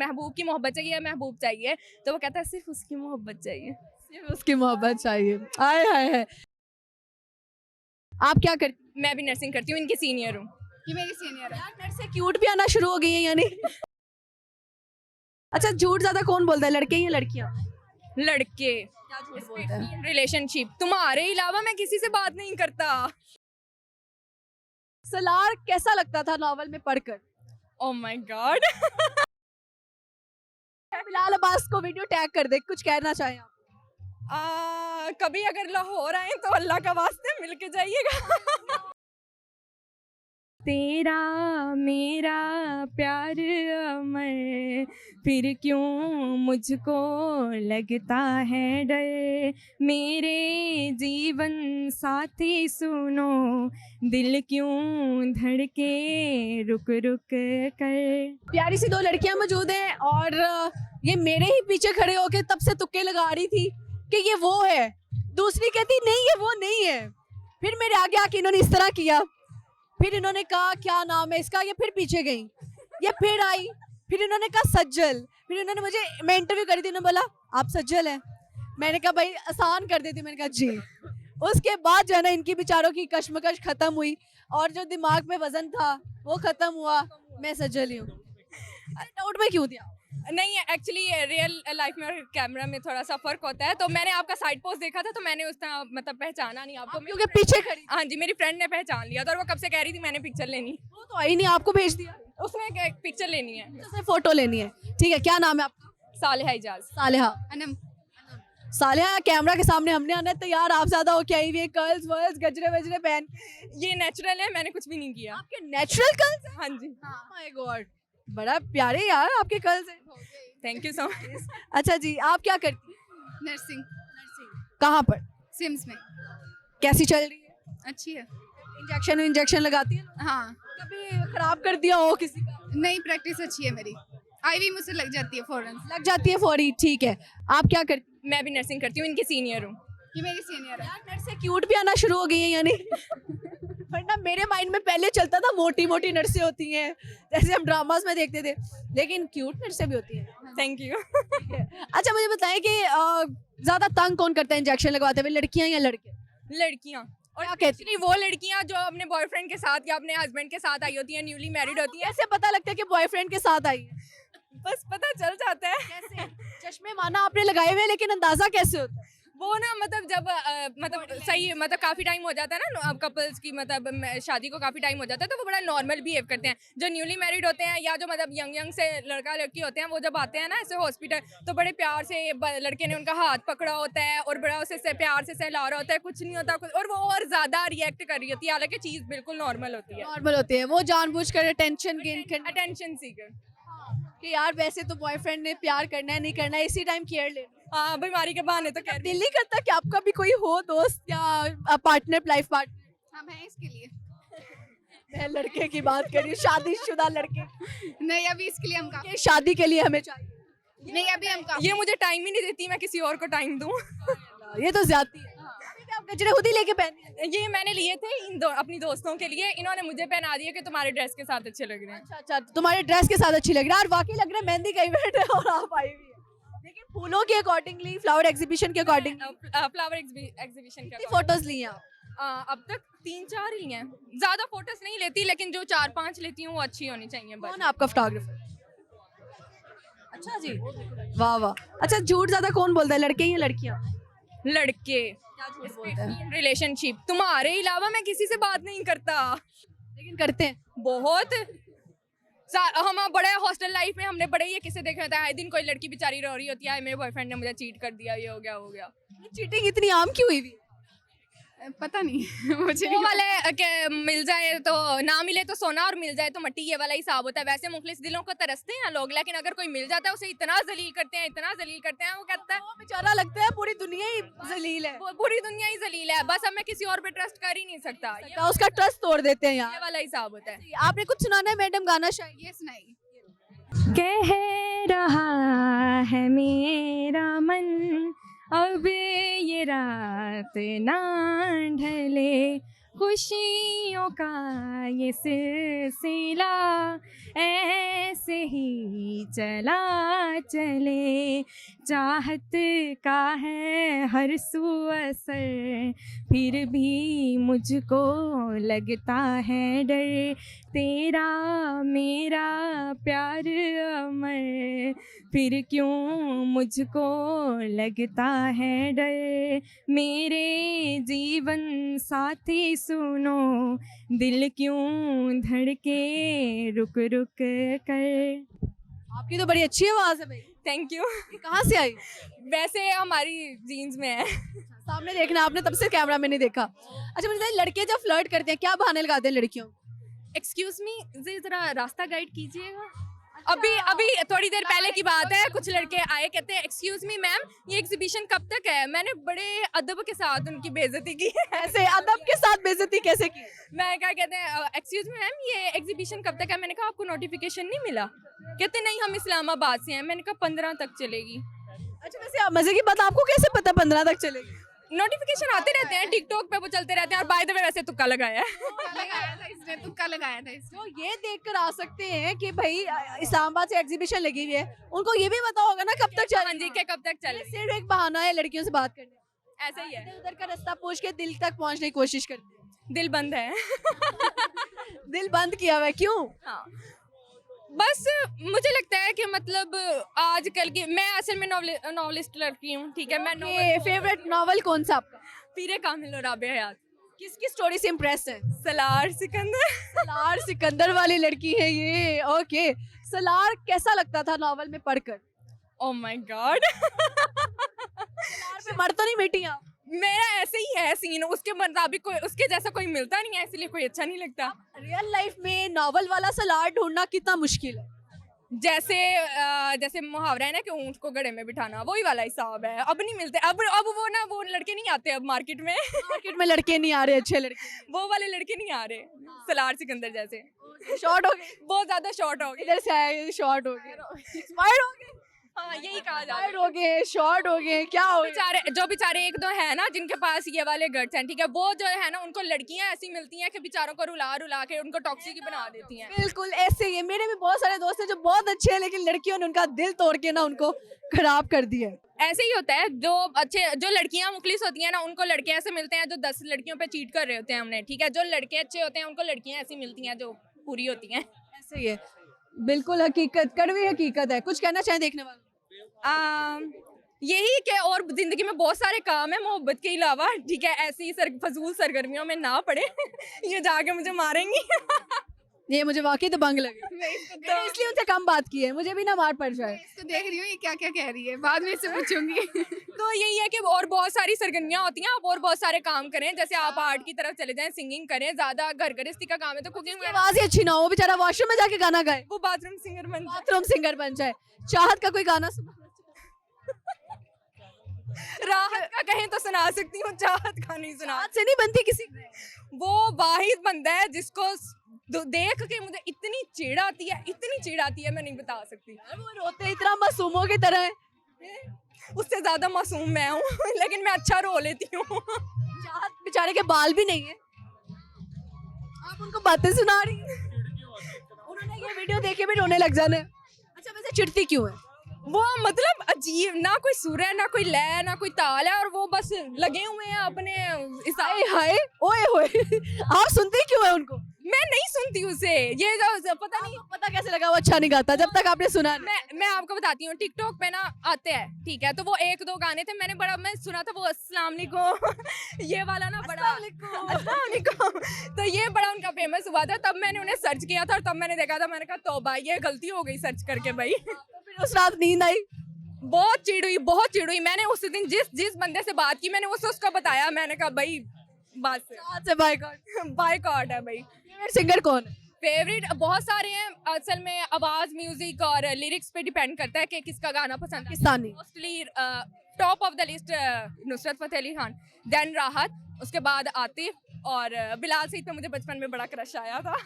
महबूब की मोहब्बत चाहिए, महबूब चाहिए, तो वो कहता है सिर्फ उसकी मोहब्बत चाहिए। सिर्फ उसकी मोहब्बत चाहिए। आय हाय हाय। आप क्या करती मैं भी नर्सिंग करती हूँ, इनकी सीनियर हूँ। ये मेरी सीनियर है। यार नर्स से क्यूट भी आना शुरू हो गई है यानी। अच्छा झूठ ज्यादा कौन बोलता है, लड़के या लड़कियां? लड़के। क्या झूठ बोलते हैं? रिलेशनशिप, तुम्हारे अलावा मैं किसी से बात नहीं करता। सलार कैसा लगता था नॉवल में पढ़कर? Oh my God. फिलहाल अब्बास को वीडियो टैग कर दे, कुछ कहना चाहें आप? कभी अगर लाहौर आए तो अल्लाह का वास्ते मिल के जाइएगा। तेरा मेरा प्यार अमर, फिर क्यों मुझको लगता है डर, मेरे जीवन साथी सुनो, दिल क्यों धड़के रुक रुक कर। प्यारी सी दो लड़कियां मौजूद हैं और ये मेरे ही पीछे खड़े होके तब से तुक्के लगा रही थी कि ये वो है, दूसरी कहती नहीं ये वो नहीं है, फिर मेरे आगे आके इन्होंने इस तरह किया, फिर इन्होंने कहा क्या नाम है इसका, ये फिर पीछे गई, ये फिर आई, फिर इन्होंने कहा सज्जल, फिर इन्होंने मुझे, मैं इंटरव्यू करी थी, इन्होंने बोला आप सज्जल हैं, मैंने कहा भाई आसान कर देती, मैंने कहा जी। उसके बाद जो है ना इनकी बेचारों की कश्मकश खत्म हुई और जो दिमाग में वजन था वो खत्म हुआ, मैं सज्जल ही हूँ। अरे डाउट में क्यों दिया? नहीं, एक्चुअली रियल लाइफ में और कैमरा में थोड़ा सा फर्क होता है, तो मैंने आपका साइड पोस्ट देखा था तो मैंने उस तरह मतलब पहचाना नहीं आपको। क्योंकि पीछे खड़ी थी। हाँ जी, मेरी फ्रेंड ने पहचान लिया था और वो कब से कह रही थी मैंने पिक्चर लेनी। वो तो आई नहीं, आपको भेज दिया, उसने एक पिक्चर लेनी है। उसने फोटो लेनी है। ठीक है, क्या नाम है आपका? सालेहा इजाज। सालेहा। अनम। सालेहा कैमरा के सामने हमने आना है तैयार, आप ज्यादा हो क्या आई हुई है, कर्ल्स वर्ल्स गजरे वजरे पहन। ये नेचुरल है, मैंने कुछ भी नहीं किया। आपके नेचुरल कर्ल्स? हाँ जी। माय गॉड, बड़ा प्यारे यार आपके कर्ल्स हैं। Thank you so much. अच्छा जी, आप क्या करती हैं? नर्सिंग। कहाँ पर? सिम्स में। कैसी चल रही है? अच्छी है। इंजेक्शन लगाती है? हाँ। कभी खराब कर दिया हो किसी का? नई प्रैक्टिस अच्छी है मेरी। आईवी मुझसे लग जाती है फौरन। लग जाती है फौरी, ठीक है। आप क्या करती मैं भी नर्सिंग करती हूँ, इनकी सीनियर हूँ। ये मेरी सीनियर है। यार नर्स से क्यूट भी आना शुरू हो गई है यानी। वरना मेरे माइंड में पहले चलता था मोटी मोटी नर्सें होती हैं जैसे हम ड्रामास में देखते थे, लेकिन क्यूट नर्सें भी होती हैं। Thank you. अच्छा मुझे बताएं कि ज्यादा तंग कौन करता है इंजेक्शन लगवाते हुए, लड़कियां या लड़के? लड़कियाँ। और क्या कहती एक्चुअली वो लड़कियाँ जो अपने बॉयफ्रेंड के साथ या अपने हस्बैंड के साथ आई होती हैं, न्यूली मैरिड होती हैं, कैसे पता लगता है कि बॉयफ्रेंड के साथ आई है? बस पता चल जाता है। कैसे? चश्मे माना आपने लगाए हुए लेकिन अंदाजा कैसे होता है? वो ना मतलब जब मतलब सही मतलब काफ़ी टाइम हो जाता है ना अब कपल्स की मतलब शादी को काफ़ी टाइम हो जाता है, तो वो बड़ा नॉर्मल बिहेव करते हैं। जो न्यूली मैरिड होते हैं या जो मतलब यंग से लड़का लड़की होते हैं, वो जब आते हैं ना ऐसे हॉस्पिटल, तो बड़े प्यार से लड़के ने उनका हाथ पकड़ा होता है और बड़ा उसे प्यार से सहला रहा होता है, कुछ नहीं होता कुछ, और वो और ज़्यादा रिएक्ट कर रही होती है, हालांकि चीज़ बिल्कुल नॉर्मल होती है। नॉर्मल होते हैं, वो जानबूझकर अटेंशन गेन करने अटेंशन सीकर। कि यार वैसे तो बॉयफ्रेंड ने प्यार करना है नहीं करना है, इसी टाइम केयर ले। हाँ, बीमारी के बहाने तो कह रही दिल नहीं करता कि आपका भी कोई हो दोस्त या पार्टनर, लाइफ पार्टनर? हम हैं इसके लिए। मैं लड़के की बात कर रही हूँ, शादीशुदा लड़के। नहीं अभी इसके लिए हम काम। ये शादी के लिए हमें चाहिए। नहीं अभी हम काम। ये मुझे टाइम ही नहीं देती, मैं किसी और को टाइम दूँ। ये तो ज्यादती है। अभी भी आप गजरे खुद ही लेके पहने हैं? ये मैंने लिए थे अपनी दोस्तों के लिए, इन्होंने मुझे पहना दिया कि तुम्हारे ड्रेस के साथ अच्छे लग रहे हैं। अच्छा अच्छा, तुम्हारे ड्रेस के साथ अच्छी लग रही है, और वाकई लग रहा है मेहंदी का इवेंट है और आप आई हुई है। लेकिन फूलों के अकॉर्डिंगली, फ्लावर एग्जीबिशन के अकॉर्डिंग फ्लावर एग्जीबिशन कितनी का फोटोज ली हैं आप? अब तक 3-4 ही हैं, ज्यादा फोटोज नहीं लेती, लेकिन जो 4-5 लेती हूँ वो अच्छी होनी चाहिए बस। कौन है आपका फोटोग्राफर? अच्छा जी, वाह वाह। अच्छा झूठ ज्यादा कौन बोलता है, लड़के या लड़कियां? लड़के। क्या झूठ बोलते हैं? रिलेशनशिप, तुम्हारे अलावा मैं किसी से बात नहीं करता। लेकिन करते हैं। बहुत हम बड़े हॉस्टल लाइफ में हमने बड़े ये किस्से देखे होते हैं, आए दिन कोई लड़की बेचारी रो रही होती है, मेरे बॉयफ्रेंड ने मुझे चीट कर दिया, ये हो गया वो गया। चीटिंग इतनी आम क्यों हुई हुई? पता नहीं मुझे वो नहीं वाले के मिल जाए तो ना मिले तो सोना और मिल जाए तो मट्टी, ये वाला हिसाब होता है। वैसे मुखलिस दिलों को तरसते हैं लोग, लेकिन अगर कोई मिल जाता है उसे इतना जलील करते हैं, इतना जलील करते हैं, वो कहता है वो बेचारा लगता है पूरी दुनिया ही जलील है, पूरी दुनिया ही जलील है, बस अब मैं किसी और पे ट्रस्ट कर ही नहीं सकता। ये उसका ट्रस्ट तोड़ देते हैं यार। वाला हिसाब होता है। आपने कुछ सुनाना है मैडम, गाना शायद? ये सुनाई। कह रहा है मेरा मन अब ये रात ना ढले, खुशियों का ये सिलसिला ऐसे ही चला चले, चाहत का है हर सू असर, फिर भी मुझको लगता है डर, तेरा मेरा प्यार अमर, फिर क्यों मुझको लगता है डर, मेरे जीवन साथी सुनो, दिल क्यों धड़के रुक रुक कर। आपकी तो बड़ी अच्छी आवाज है भाई, थैंक यू। ये कहाँ से आई? वैसे हमारी जीन्स में है। सामने देखना, आपने तब से कैमरा में नहीं देखा। अच्छा मुझे बताइए, लड़के जब फ्लर्ट करते हैं क्या बहाने लगाते हैं लड़कियों? एक्सक्यूज मी, जरा रास्ता गाइड कीजिएगा। अभी थोड़ी देर पहले की बात है, कुछ लड़के आए, कहते हैं एक्सक्यूज मी मैम, ये एग्जीबिशन कब तक है? मैंने बड़े अदब के साथ उनकी बेइज्जती की। ऐसे अदब के साथ बेइज्जती कैसे की? मैं क्या कहते हैं, एक्सक्यूज मी मैम, ये एग्जीबिशन कब तक है? मैंने कहा आपको नोटिफिकेशन नहीं मिला? कहते नहीं, हम इस्लामाबाद से हैं। मैंने कहा 15 तक चलेगी। अच्छा वैसे मजे की बात, आपको कैसे पता 15 तक चलेगी? नोटिफिकेशन आते रहते हैं टिकटॉक पे, वो चलते रहते हैं। और बाय द वे वैसे तुक्का लगाया है। लगाया था इसने, तुक्का लगाया था इसने। तो ये देखकर आ सकते हैं कि भाई इस्लामाबाद से एग्जीबिशन लगी हुई है, उनको ये भी पता होगा ना कब तक हाँ जी, चलेगी। के कब तक ये चले, सिर्फ एक बहाना है लड़कियों से बात करने, ऐसा ही है। इधर उधर का रास्ता पूछ के दिल तक पहुंचने की कोशिश करते हैं। दिल बंद है। दिल बंद किया हुआ है, क्यों? हाँ, बस मुझे लगता है कि मतलब आजकल की, मैं असल में नॉवलिस्ट लड़की हूँ, ठीक है। मैं ये फेवरेट नॉवल कौन सा आपका? पीरे कामिल और राबिया हयात। किसकी स्टोरी से इम्प्रेस है? सलार सिकंदर। सलार सिकंदर वाली लड़की है ये, ओके। सलार कैसा लगता था नॉवल में पढ़कर? Oh my God. सलार पे मर तो नहीं मिटी आप? मेरा ऐसे ही है सीन, उसके मुताबिक कोई उसके जैसा कोई मिलता नहीं है, इसलिए कोई अच्छा नहीं लगता। रियल लाइफ में नॉवल वाला सलार ढूंढना कितना मुश्किल है? जैसे मुहावरा है ना कि ऊंट को घड़े में बिठाना, वही वाला हिसाब है। अब नहीं मिलते, अब वो लड़के नहीं आते अब मार्केट में। मार्केट में लड़के नहीं आ रहे अच्छे लड़के, वो वाले लड़के नहीं आ रहे, सलार सिकंदर जैसे। शॉर्ट हो गए, बहुत ज्यादा शॉर्ट हो गए। इधर से आए शॉर्ट हो गए, एक्सपायर्ड हो गए, हाँ, यही कहा जाता है। एक्सपायर्ड हो गए, शॉर्ट हो गए, क्या हो गया? जो बेचारे एक दो है ना जिनके पास ये वाले गट्स हैं, ठीक है, वो जो है ना उनको लड़कियां ऐसी मिलती हैं कि बेचारों को रुला रुला के उनको टॉक्सिक ही बना देती हैं। बिल्कुल ऐसे ही है, मेरे भी बहुत सारे दोस्त हैं जो बहुत अच्छे हैं लेकिन लड़कियों ने उनका दिल तोड़ के ना उनको खराब कर दिया है। ऐसे ही होता है, जो लड़कियां मुखलिस होती हैं ना, उनको लड़के ऐसे मिलते हैं जो 10 लड़कियों पे चीट कर रहे होते हैं उन्हें, ठीक है। जो लड़के अच्छे होते हैं उनको लड़कियां ऐसी मिलती हैं जो पूरी होती हैं। ऐसे ही है, बिल्कुल हकीकत, कड़वी हकीकत है। कुछ कहना चाहें देखने वाले? यही कि और जिंदगी में बहुत सारे काम है मोहब्बत के अलावा, ठीक है। ऐसी फजूल सरगर्मियों में ना पड़े। ये जाके मुझे मारेंगी। ये मुझे वाकई तो बंग लगे, मैंने इसलिए उनसे कम बात की है, मुझे भी ना मार पड़ जाए। इसको देख रही हूँ ये क्या क्या कह रही है, बाद में इससे पूछूंगी। तो यही है कि और बहुत सारी सरगर्मियां होती हैं, आप और बहुत सारे काम करें। जैसे आप आर्ट की तरफ चले जाएं, सिंगिंग करें, ज्यादा घर गृहस्थी का काम है तो कुकिंग। आवाज ही अच्छी ना हो, वो बेचारा वॉशरूम में जाके गाना गाए, वो बाथरूम सिंगर बन जाए। बाथरूम सिंगर बन जाए। चाहत का कोई गाना सुना? राहत का कहें तो सुना सकती हूँ, चाहत का नहीं सुना। चाहत से नहीं बनती किसी की। वो वाहिद बंदा है जिसको देख के मुझे इतनी चिढ़ आती है, इतनी चिढ़ आती है, मैं नहीं बता सकती। वो रोते इतना मासूमों की तरह है। उससे ज्यादा मासूम मैं हूँ। लेकिन मैं अच्छा रो लेती हूँ। चाहत बेचारे के बाल भी नहीं है, आप उनको बातें सुना रही हैं। उन्होंने ये वीडियो देखे भी रोने लग जाना है। अच्छा वैसे चिढ़ती क्यों है? वो मतलब अजीब, ना कोई सुर है, ना कोई लय है, ना कोई ताल है, और वो बस लगे हुए हैं अपने हाय हाय ओए होए। आप सुनते क्यों है उनको? मैं नहीं सुनती उसे, ये जो पता नहीं, पता कैसे लगा वो अच्छा नहीं गाता जब तक आपने सुना नहीं? मैं आपको बताती हूँ, टिकटॉक पे ना आते हैं, ठीक है, तो वो एक दो गाने थे, मैं सुना था वो अस्सलाम वालेकुम। ये वाला ना बड़ा अस्सलाम वालेकुम, तो ये बड़ा उनका फेमस हुआ था। तब मैंने उन्हें सर्च किया था और तब मैंने देखा था, मैंने कहा तौबा, ये गलती हो गई सर्च करके भाई। फिर उस रात नींद आई? बहुत चिड़ हुई। मैंने उस दिन जिस बंदे से बात की, मैंने उसको बताया, मैंने कहा भाई बात से बायकॉट है भाई। सिंगर कौन है? फेवरेट बहुत सारे हैं, असल में आवाज, म्यूजिक और लिरिक्स पे डिपेंड करता है कि किसका गाना पसंद है। Pakistani mostly top of the list Nusrat Fateh Ali Khan, then Rahat, उसके बाद आतिफ और बिलाल सईद पे मुझे बचपन में बड़ा क्रश आया था।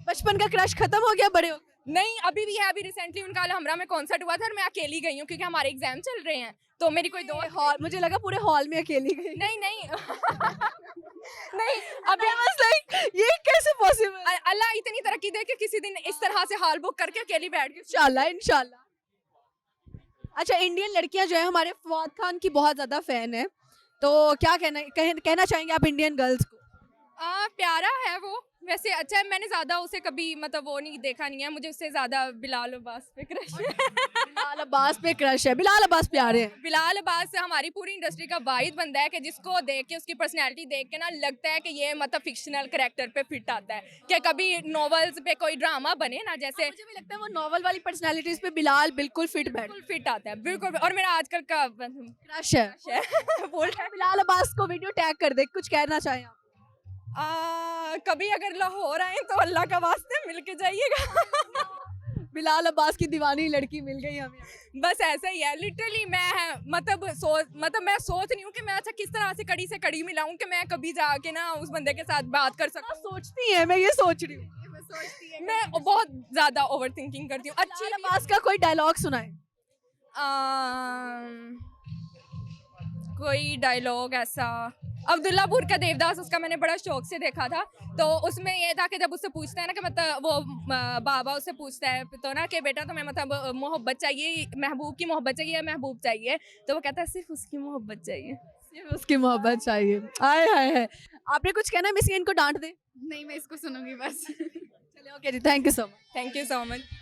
बचपन का क्रश खत्म हो गया बड़े हो नहीं अभी भी है, अभी रिसेंटली उनका अलहमरा में कॉन्सर्ट हुआ था और मैं अकेली गई हूँ क्योंकि हमारे एग्जाम चल रहे हैं, तो मेरी कोई दोस्त हॉल, मुझे लगा पूरे हॉल में अकेली गई नहीं नहीं नहीं अभी लाइक ये कैसे पॉसिबल? अल्लाह इतनी तरक्की दे कि किसी दिन इस तरह से हॉल बुक करके अकेली बैठ के इंशाल्लाह इंशाल्लाह। अच्छा, इंडियन लड़कियां जो है हमारे फवाद खान की बहुत ज्यादा फैन है, तो क्या कहना चाहेंगे आप इंडियन गर्ल्स को? प्यारा है वो, वैसे अच्छा है, मैंने ज्यादा उसे कभी मतलब वो नहीं देखा नहीं है, मुझे उससे ज्यादा बिलाल अब्बास पे क्रश है। बिलाल अब्बास पे क्रश है, बिलाल अब्बास प्यारे हैं। बिलाल अब्बास हमारी पूरी इंडस्ट्री का वाहिद बंदा है कि जिसको देख के उसकी पर्सनैलिटी देख के ना लगता है कि ये मतलब फिक्शनल कैरेक्टर पे फिट आता है, कि कभी नॉवेल्स पे कोई ड्रामा बने ना जैसे मुझे भी लगता है वो नॉवल वाली पर्सनालिटीज पे बिलाल बिल्कुल फिट बैठ बिल्कुल फिट आता है बिल्कुल, और मेरा आजकल का क्रश है। बोल रहा है बिलाल अब्बास को वीडियो टैग कर दे, कुछ कहना चाहें आप? कभी अगर लाहौर आए तो अल्लाह का वास्ते मिल के जाइएगा। बिलाल अब्बास की दीवानी लड़की मिल गई हमें। बस ऐसा ही है लिटरली, मैं मतलब मैं सोच नहीं हूँ कि मैं अच्छा किस तरह से कड़ी से कड़ी मिलाऊं कि मैं कभी जाके ना उस बंदे के साथ बात कर सकूं। सोचती है, मैं ये सोच रही हूँ। मैं बहुत ज्यादा ओवर थिंकिंग करती हूँ। अच्छी बिलाल अब्बास का कोई डायलॉग सुनाए। कोई डायलॉग ऐसा, अब्दुल्लापुर का देवदास उसका मैंने बड़ा शौक से देखा था, तो उसमें ये था कि जब उससे पूछता है ना कि मतलब वो बाबा उससे पूछता है तो ना कि बेटा तुम्हें मतलब मोहब्बत चाहिए, महबूब की मोहब्बत चाहिए या महबूब चाहिए, तो वो कहता है सिर्फ उसकी मोहब्बत चाहिए। सिर्फ उसकी मोहब्बत चाहिए। आए हाय हाय। आपने कुछ कहना है, मिस इनको डांट दे। नहीं मैं इसको सुनूंगी बस। चलिए ओके जी, thank you so much. Thank you so much.